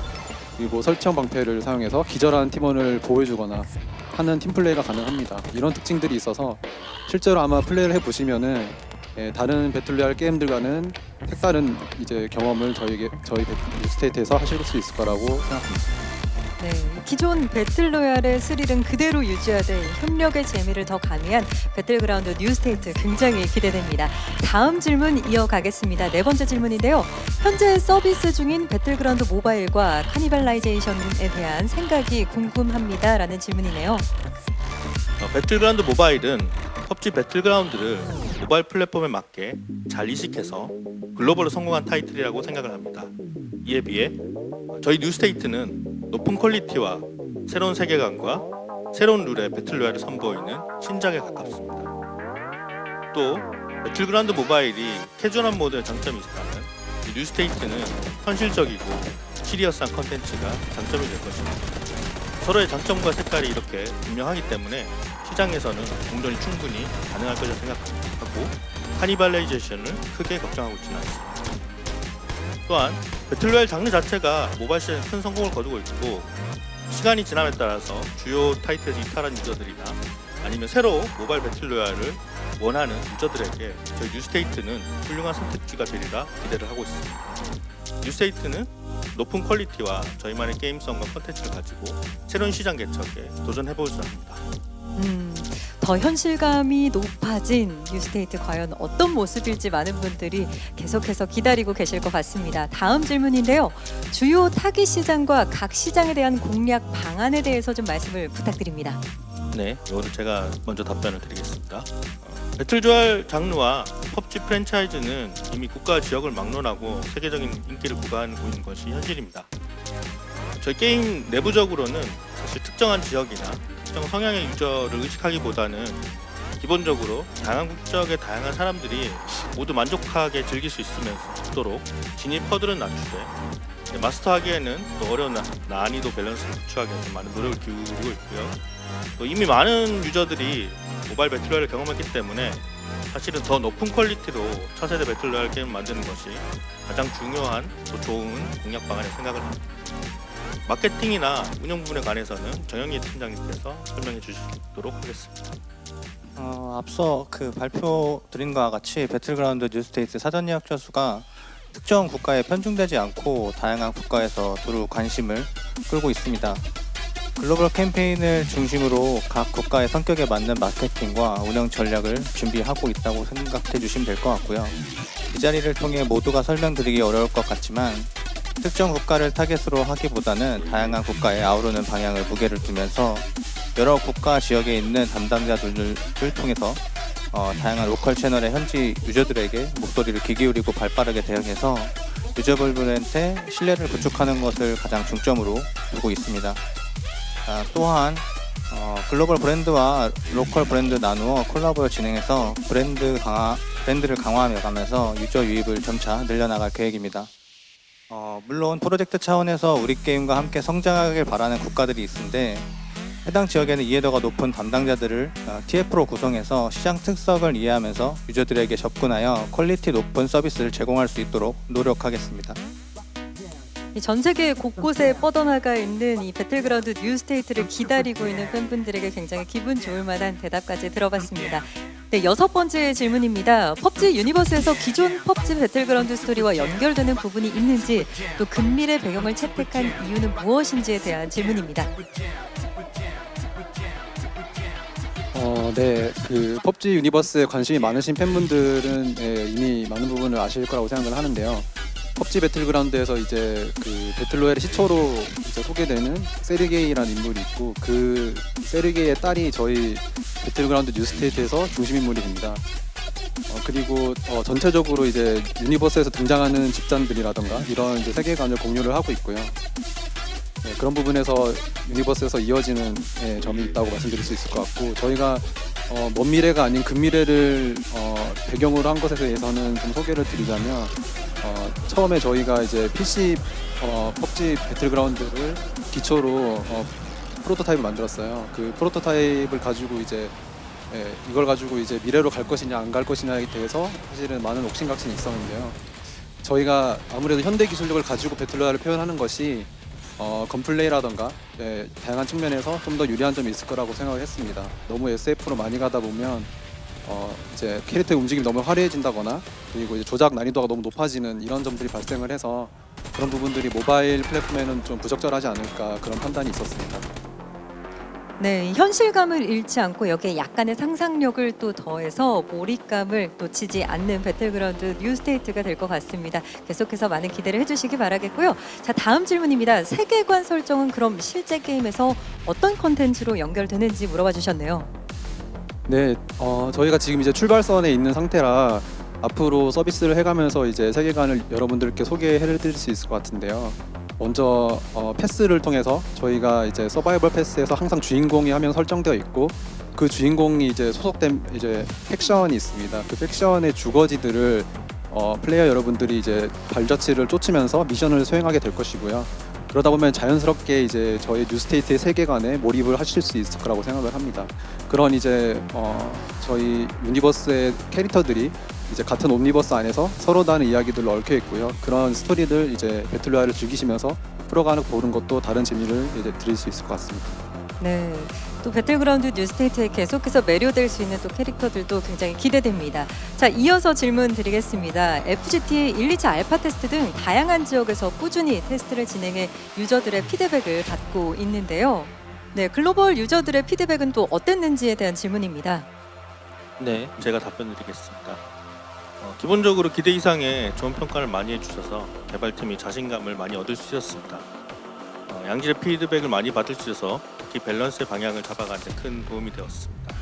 그리고 설치형 방패를 사용해서 기절한 팀원을 보호해주거나 하는 팀플레이가 가능합니다. 이런 특징들이 있어서 실제로 아마 플레이를 해보시면은 다른 배틀로얄 게임들과는 색다른 이제 경험을 저희 뉴스테이트에서 하실 수 있을 거라고 생각합니다. 네, 기존 배틀로얄의 스릴은 그대로 유지하되 협력의 재미를 더 가미한 배틀그라운드 뉴스테이트 굉장히 기대됩니다. 다음 질문 이어가겠습니다. 네 번째 질문인데요. 현재 서비스 중인 배틀그라운드 모바일과 카니발라이제이션에 대한 생각이 궁금합니다라는 질문이네요. 배틀그라운드 모바일은 PUBG 배틀그라운드를 모바일 플랫폼에 맞게 잘 이식해서 글로벌로 성공한 타이틀이라고 생각을 합니다. 이에 비해 저희 뉴스테이트는 높은 퀄리티와 새로운 세계관과 새로운 룰의 배틀로얄을 선보이는 신작에 가깝습니다. 또 배틀그라운드 모바일이 캐주얼한 모드의 장점이 있다면 뉴스테이트는 현실적이고 시리어스한 컨텐츠가 장점이 될 것입니다. 서로의 장점과 색깔이 이렇게 분명하기 때문에 시장에서는 공존이 충분히 가능할 것이라 생각하고 카니발라이제이션을 크게 걱정하고 있지는 않습니다. 또한 배틀로얄 장르 자체가 모바일 시장에 큰 성공을 거두고 있고 시간이 지남에 따라서 주요 타이틀에서 이탈한 유저들이나 아니면 새로 모바일 배틀로얄을 원하는 유저들에게 저희 뉴스테이트는 훌륭한 선택지가 되리라 기대를 하고 있습니다. 뉴스테이트는 높은 퀄리티와 저희만의 게임성과 콘텐츠를 가지고 새로운 시장 개척에 도전해보고자 합니다. 더 현실감이 높아진 뉴스테이트 과연 어떤 모습일지 많은 분들이 계속해서 기다리고 계실 것 같습니다. 다음 질문인데요. 주요 타깃 시장과 각 시장에 대한 공략 방안에 대해서 좀 말씀을 부탁드립니다. 네, 이거를 제가 먼저 답변을 드리겠습니다. 배틀로얄 장르와 PUBG 프랜차이즈는 이미 국가 지역을 막론하고 세계적인 인기를 구가하고 있는 것이 현실입니다. 저희 게임 내부적으로는 사실 특정한 지역이나 특정 성향의 유저를 의식하기보다는 기본적으로 다양한 국적의 다양한 사람들이 모두 만족하게 즐길 수 있도록 진입 허들은 낮추되 마스터하기에는 또 어려운 난이도 밸런스를 구축하기 위해서 많은 노력을 기울이고 있고요. 또 이미 많은 유저들이 모바일 배틀로얄을 경험했기 때문에 사실은 더 높은 퀄리티로 차세대 배틀로얄 게임을 만드는 것이 가장 중요한 또 좋은 공략 방안이라고 생각을 합니다. 마케팅이나 운영 부분에 관해서는 정영희 팀장님께서 설명해 주시도록 하겠습니다. 앞서 그 발표 드린 것과 같이 배틀그라운드 뉴스테이트 사전 예약자 수가 특정 국가에 편중되지 않고 다양한 국가에서 두루 관심을 끌고 있습니다. 글로벌 캠페인을 중심으로 각 국가의 성격에 맞는 마케팅과 운영 전략을 준비하고 있다고 생각해 주시면 될 것 같고요. 이 자리를 통해 모두가 설명드리기 어려울 것 같지만 특정 국가를 타겟으로 하기보다는 다양한 국가에 아우르는 방향을 무게를 두면서 여러 국가 지역에 있는 담당자들을 통해서 다양한 로컬 채널의 현지 유저들에게 목소리를 귀 기울이고 발빠르게 대응해서 유저분들한테 신뢰를 구축하는 것을 가장 중점으로 두고 있습니다. 또한 글로벌 브랜드와 로컬 브랜드 나누어 콜라보를 진행해서 브랜드를 강화하며 가면서 유저 유입을 점차 늘려나갈 계획입니다. 물론 프로젝트 차원에서 우리 게임과 함께 성장하길 바라는 국가들이 있는데 해당 지역에는 이해도가 높은 담당자들을 TF로 구성해서 시장 특성을 이해하면서 유저들에게 접근하여 퀄리티 높은 서비스를 제공할 수 있도록 노력하겠습니다. 전 세계 곳곳에 뻗어나가 있는 이 배틀그라운드 뉴스테이트를 기다리고 있는 팬분들에게 굉장히 기분 좋을 만한 대답까지 들어봤습니다. 네, 6번째 질문입니다. 펍지 유니버스에서 기존 펍지 배틀그라운드 스토리와 연결되는 부분이 있는지, 또 근밀의 배경을 채택한 이유는 무엇인지에 대한 질문입니다. 네, 그 펍지 유니버스에 관심이 많으신 팬분들은 이미 많은 부분을 아실 거라고 생각을 하는데요. 펍지 배틀그라운드에서 이제 그 배틀로얄의 시초로 이제 소개되는 세르게이라는 인물이 있고, 그 세르게이의 딸이 저희 배틀그라운드 뉴스테이트에서 중심 인물이 됩니다. 그리고 전체적으로 이제 유니버스에서 등장하는 집단들이라던가 이런 이제 세계관을 공유를 하고 있고요. 네, 그런 부분에서 유니버스에서 이어지는 점이 있다고 말씀드릴 수 있을 것 같고, 저희가 먼 미래가 아닌 근미래를 배경으로 한 것에 대해서는 좀 소개를 드리자면, 처음에 저희가 이제 PC 펍지 배틀그라운드를 기초로 프로토타입을 만들었어요. 그 프로토타입을 가지고 이제 이걸 가지고 이제 미래로 갈 것이냐 안 갈 것이냐에 대해서 사실은 많은 옥신각신이 있었는데요. 저희가 아무래도 현대 기술력을 가지고 배틀로얄을 표현하는 것이 건플레이라던가 다양한 측면에서 좀 더 유리한 점이 있을 거라고 생각을 했습니다. 너무 SF로 많이 가다 보면 이제 캐릭터의 움직임이 너무 화려해진다거나, 그리고 이제 조작 난이도가 너무 높아지는 이런 점들이 발생을 해서 그런 부분들이 모바일 플랫폼에는 좀 부적절하지 않을까, 그런 판단이 있었습니다. 네, 현실감을 잃지 않고 여기에 약간의 상상력을 또 더해서 몰입감을 놓치지 않는 배틀그라운드 뉴스테이트가 될 것 같습니다. 계속해서 많은 기대를 해주시기 바라겠고요. 자, 다음 질문입니다. 세계관 설정은 그럼 실제 게임에서 어떤 컨텐츠로 연결되는지 물어봐 주셨네요. 네, 저희가 지금 이제 출발선에 있는 상태라 앞으로 서비스를 해가면서 이제 세계관을 여러분들께 소개해드릴 수 있을 것 같은데요. 먼저 패스를 통해서 저희가 이제 서바이벌 패스에서 항상 주인공이 하면 설정되어 있고, 그 주인공이 이제 소속된 이제 팩션이 있습니다. 그 팩션의 주거지들을 플레이어 여러분들이 이제 발자취를 쫓으면서 미션을 수행하게 될 것이고요. 그러다 보면 자연스럽게 이제 저희 뉴스테이트의 세계관에 몰입을 하실 수 있을 거라고 생각을 합니다. 그런 이제 저희 유니버스의 캐릭터들이 이제 같은 옴니버스 안에서 서로 다른 이야기들로 얽혀 있고요. 그런 스토리들 이제 배틀로얄을 즐기시면서 풀어가는 보는 것도 다른 재미를 이제 드릴 수 있을 것 같습니다. 네, 또 배틀그라운드 뉴스테이트에 계속해서 매료될 수 있는 또 캐릭터들도 굉장히 기대됩니다. 자, 이어서 질문 드리겠습니다. FGT 1, 2차 알파 테스트 등 다양한 지역에서 꾸준히 테스트를 진행해 유저들의 피드백을 받고 있는데요. 네, 글로벌 유저들의 피드백은 또 어땠는지에 대한 질문입니다. 네, 제가 답변 드리겠습니다. 기본적으로 기대 이상의 좋은 평가를 많이 해주셔서 개발팀이 자신감을 많이 얻을 수 있었습니다. 양질의 피드백을 많이 받을 수 있어서 특히 밸런스의 방향을 잡아가는 데 큰 도움이 되었습니다.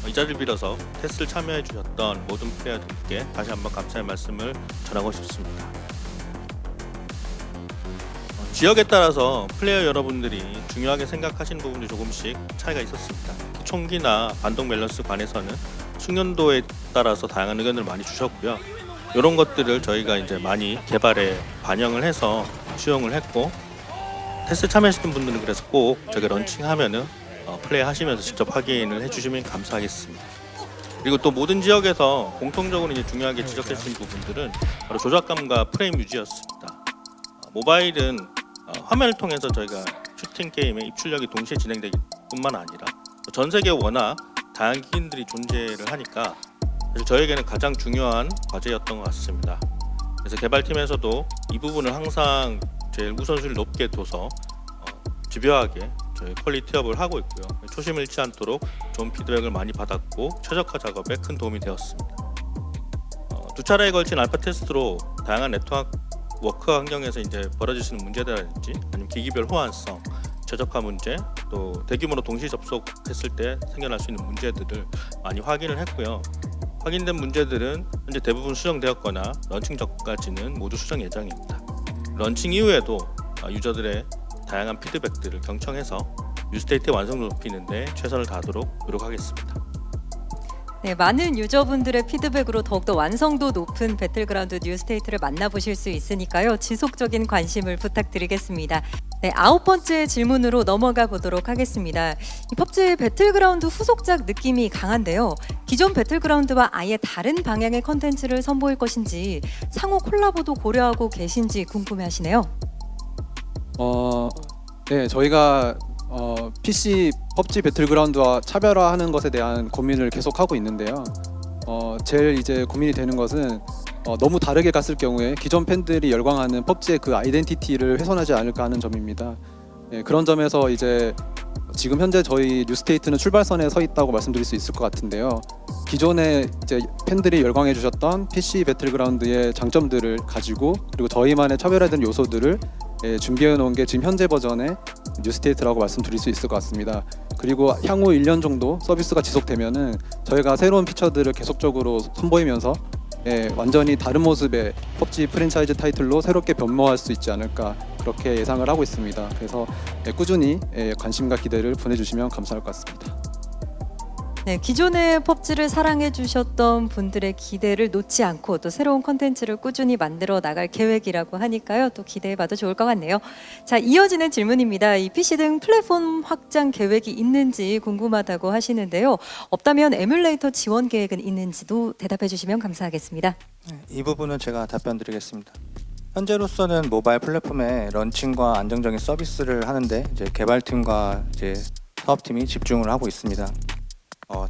이 자리를 빌어서 테스트를 참여해 주셨던 모든 플레이어들께 다시 한번 감사의 말씀을 전하고 싶습니다. 지역에 따라서 플레이어 여러분들이 중요하게 생각하시는 부분이 조금씩 차이가 있었습니다. 총기나 반동 밸런스 관해서는 숙련도에 따라서 다양한 의견을 많이 주셨고요. 이런 것들을 저희가 이제 많이 개발에 반영을 해서 수용을 했고, 테스트 참여하시는 분들은 그래서 꼭 저게 런칭하면은 플레이 하시면서 직접 확인을 해주시면 감사하겠습니다. 그리고 또 모든 지역에서 공통적으로 이제 중요하게 지적해 주신 부분들은 바로 조작감과 프레임 유지였습니다. 모바일은 화면을 통해서 저희가 슈팅 게임의 입출력이 동시에 진행되기 뿐만 아니라 전 세계에 워낙 다양한 기기들이 존재를 하니까 사실 저에게는 가장 중요한 과제였던 것 같습니다. 그래서 개발팀에서도 이 부분을 항상 제일 우선순위를 높게 둬서 집요하게 저희 퀄리티업을 하고 있고요. 초심을 잃지 않도록 좋은 피드백을 많이 받았고 최적화 작업에 큰 도움이 되었습니다. 두 차례에 걸친 알파 테스트로 다양한 네트워크 워크 환경에서 이제 벌어지시는 문제들이라든지 아니면 기기별 호환성, 최적화 문제, 또 대규모로 동시 접속했을 때 생겨날 수 있는 문제들을 많이 확인을 했고요. 확인된 문제들은 현재 대부분 수정되었거나 런칭 전까지는 모두 수정 예정입니다. 런칭 이후에도 유저들의 다양한 피드백들을 경청해서 뉴스테이트의 완성도 높이는 데 최선을 다하도록 노력하겠습니다. 네, 많은 유저분들의 피드백으로 더욱더 완성도 높은 배틀그라운드 뉴스테이트를 만나보실 수 있으니까요. 지속적인 관심을 부탁드리겠습니다. 네, 9번째 질문으로 넘어가 보도록 하겠습니다. 이 펍지 배틀그라운드 후속작 느낌이 강한데요. 기존 배틀그라운드와 아예 다른 방향의 컨텐츠를 선보일 것인지 상호 콜라보도 고려하고 계신지 궁금해하시네요. 네, 저희가 PC 펍지 배틀그라운드와 차별화하는 것에 대한 고민을 계속하고 있는데요. 제일 이제 고민이 되는 것은 너무 다르게 갔을 경우에 기존 팬들이 열광하는 펍지의 그 아이덴티티를 훼손하지 않을까 하는 점입니다. 네, 그런 점에서 이제 지금 현재 저희 뉴스테이트는 출발선에 서 있다고 말씀드릴 수 있을 것 같은데요. 기존에 이제 팬들이 열광해 주셨던 PC 배틀그라운드의 장점들을 가지고 그리고 저희만의 차별화된 요소들을 준비해 놓은 게 지금 현재 버전의 뉴스테이트라고 말씀드릴 수 있을 것 같습니다. 그리고 향후 1년 정도 서비스가 지속되면은 저희가 새로운 피처들을 계속적으로 선보이면서 완전히 다른 모습의 펍지 프랜차이즈 타이틀로 새롭게 변모할 수 있지 않을까 그렇게 예상을 하고 있습니다. 그래서 꾸준히 관심과 기대를 보내주시면 감사할 것 같습니다. 네, 기존의 펍지를 사랑해 주셨던 분들의 기대를 놓지 않고 또 새로운 컨텐츠를 꾸준히 만들어 나갈 계획이라고 하니까요. 또 기대해 봐도 좋을 것 같네요. 자, 이어지는 질문입니다. 이 PC 등 플랫폼 확장 계획이 있는지 궁금하다고 하시는데요. 없다면 에뮬레이터 지원 계획은 있는지도 대답해 주시면 감사하겠습니다. 이 부분은 제가 답변 드리겠습니다. 현재로서는 모바일 플랫폼의 런칭과 안정적인 서비스를 하는데 이제 개발팀과 이제 사업팀이 집중을 하고 있습니다.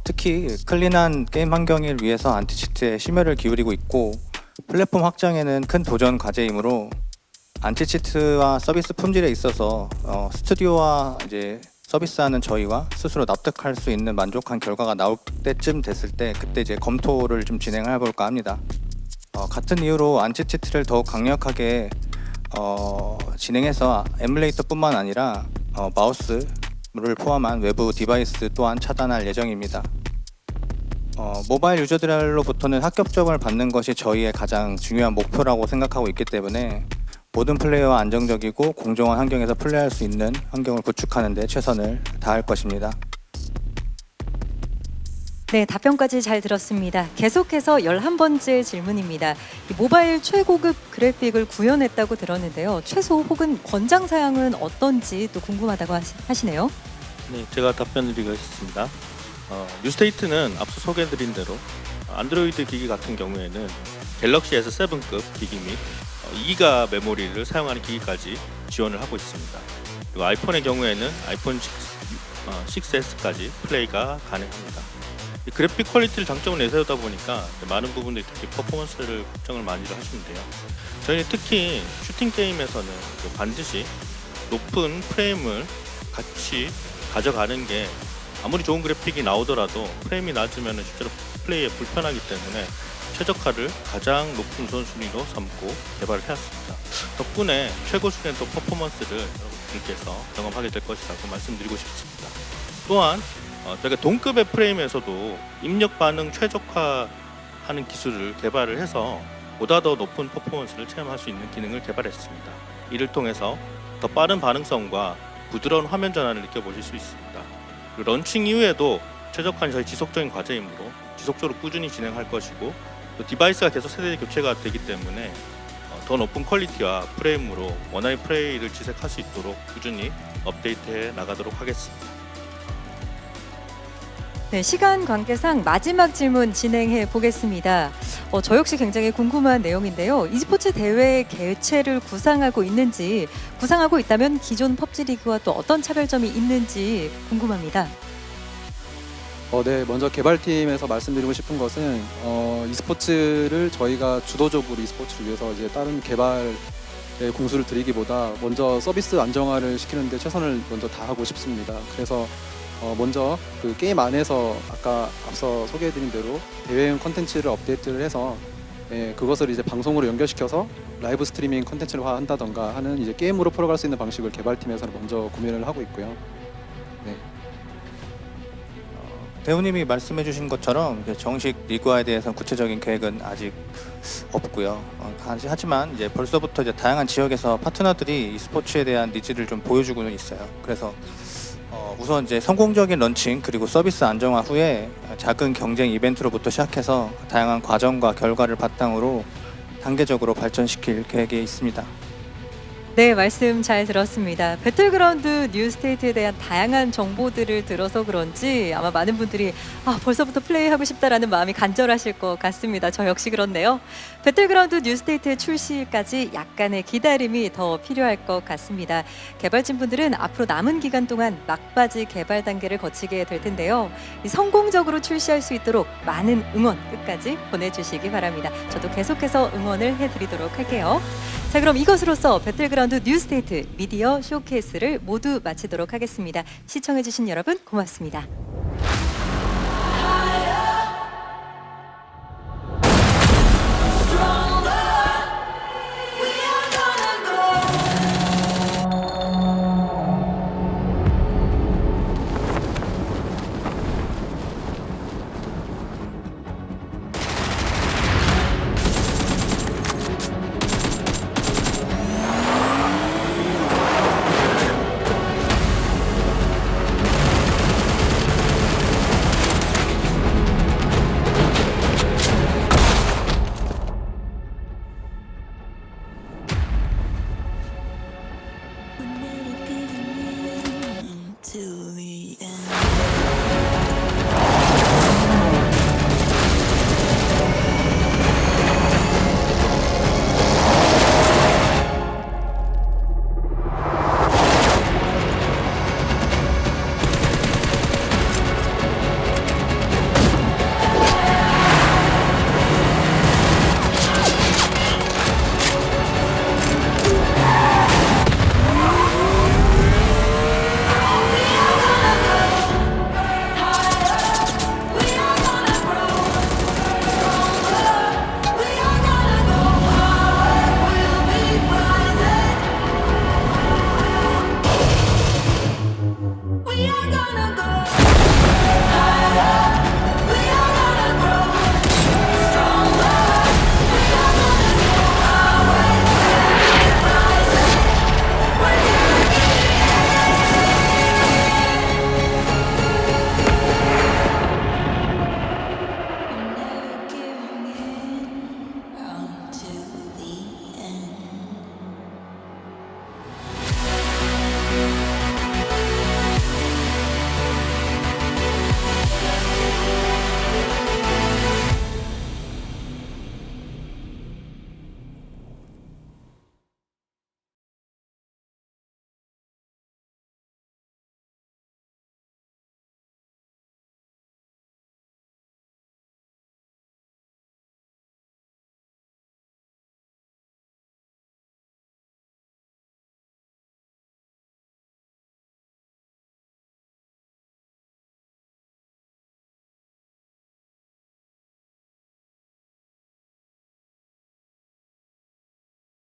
특히 클린한 게임 환경을 위해서 안티치트에 심혈을 기울이고 있고 플랫폼 확장에는 큰 도전 과제이므로 안티치트와 서비스 품질에 있어서 스튜디오와 이제 서비스하는 저희와 스스로 납득할 수 있는 만족한 결과가 나올 때쯤 됐을 때 그때 이제 검토를 좀 진행을 해볼까 합니다. 같은 이유로 안티치트를 더욱 강력하게 진행해서 에뮬레이터뿐만 아니라 마우스를 포함한 외부 디바이스 또한 차단할 예정입니다. 모바일 유저들로부터는 합격점을 받는 것이 저희의 가장 중요한 목표라고 생각하고 있기 때문에 모든 플레이어와 안정적이고 공정한 환경에서 플레이할 수 있는 환경을 구축하는 데 최선을 다할 것입니다. 네, 답변까지 잘 들었습니다. 계속해서 11번째 질문입니다. 이 모바일 최고급 그래픽을 구현했다고 들었는데요. 최소 혹은 권장 사양은 어떤지 또 궁금하다고 하시네요. 네, 제가 답변드리겠습니다. 뉴스테이트는 앞서 소개해드린 대로 안드로이드 기기 같은 경우에는 갤럭시 S7급 기기 및 2기가 메모리를 사용하는 기기까지 지원을 하고 있습니다. 그리고 아이폰의 경우에는 아이폰 6S까지 플레이가 가능합니다. 이 그래픽 퀄리티를 장점으로 내세우다 보니까 많은 부분들이 특히 퍼포먼스를 걱정을 많이 하시는데요. 저희는 특히 슈팅 게임에서는 반드시 높은 프레임을 같이 가져가는 게 아무리 좋은 그래픽이 나오더라도 프레임이 낮으면 실제로 플레이에 불편하기 때문에 최적화를 가장 높은 우선순위로 삼고 개발을 해왔습니다. 덕분에 최고 수준의 또 퍼포먼스를 여러분들께서 경험하게 될 것이라고 말씀드리고 싶습니다. 또한 저희가 동급의 프레임에서도 입력 반응 최적화하는 기술을 개발을 해서 보다 더 높은 퍼포먼스를 체험할 수 있는 기능을 개발했습니다. 이를 통해서 더 빠른 반응성과 부드러운 화면 전환을 느껴보실 수 있습니다. 그리고 런칭 이후에도 최적화는 저희 지속적인 과제이므로 지속적으로 꾸준히 진행할 것이고 또 디바이스가 계속 세대 교체가 되기 때문에 더 높은 퀄리티와 프레임으로 원활히 플레이를 지속할 수 있도록 꾸준히 업데이트해 나가도록 하겠습니다. 네, 시간 관계상 마지막 질문 진행해 보겠습니다. 저 역시 굉장히 궁금한 내용인데요. e스포츠 대회 개최를 구상하고 있다면 기존 펍지 리그와 또 어떤 차별점이 있는지 궁금합니다. 네, 먼저 개발팀에서 말씀드리고 싶은 것은 e스포츠를 저희가 주도적으로 e스포츠를 위해서 이제 다른 개발에 공수를 들이기보다 먼저 서비스 안정화를 시키는데 최선을 먼저 다하고 싶습니다. 그래서 먼저 그 게임 안에서 아까 앞서 소개해드린 대로 대회용 컨텐츠를 업데이트를 해서 그것을 이제 방송으로 연결시켜서 라이브 스트리밍 컨텐츠를 한다던가 하는 이제 게임으로 풀어갈 수 있는 방식을 개발팀에서는 먼저 고민을 하고 있고요. 네. 대우님이 말씀해주신 것처럼 이제 정식 리그화에 대해서는 구체적인 계획은 아직 없고요. 하지만 이제 벌써부터 이제 다양한 지역에서 파트너들이 e스포츠에 대한 니즈를 좀 보여주고는 있어요. 그래서 우선 이제 성공적인 런칭 그리고 서비스 안정화 후에 작은 경쟁 이벤트로부터 시작해서 다양한 과정과 결과를 바탕으로 단계적으로 발전시킬 계획에 있습니다. 네, 말씀 잘 들었습니다. 배틀그라운드 뉴스테이트에 대한 다양한 정보들을 들어서 그런지 아마 많은 분들이 벌써부터 플레이하고 싶다라는 마음이 간절하실 것 같습니다. 저 역시 그렇네요. 배틀그라운드 뉴스테이트 출시까지 약간의 기다림이 더 필요할 것 같습니다. 개발진분들은 앞으로 남은 기간 동안 막바지 개발 단계를 거치게 될 텐데요. 성공적으로 출시할 수 있도록 많은 응원 끝까지 보내주시기 바랍니다. 저도 계속해서 응원을 해드리도록 할게요. 자, 그럼 이것으로써 배틀그라운드 뉴스테이트 미디어 쇼케이스를 모두 마치도록 하겠습니다. 시청해주신 여러분 고맙습니다.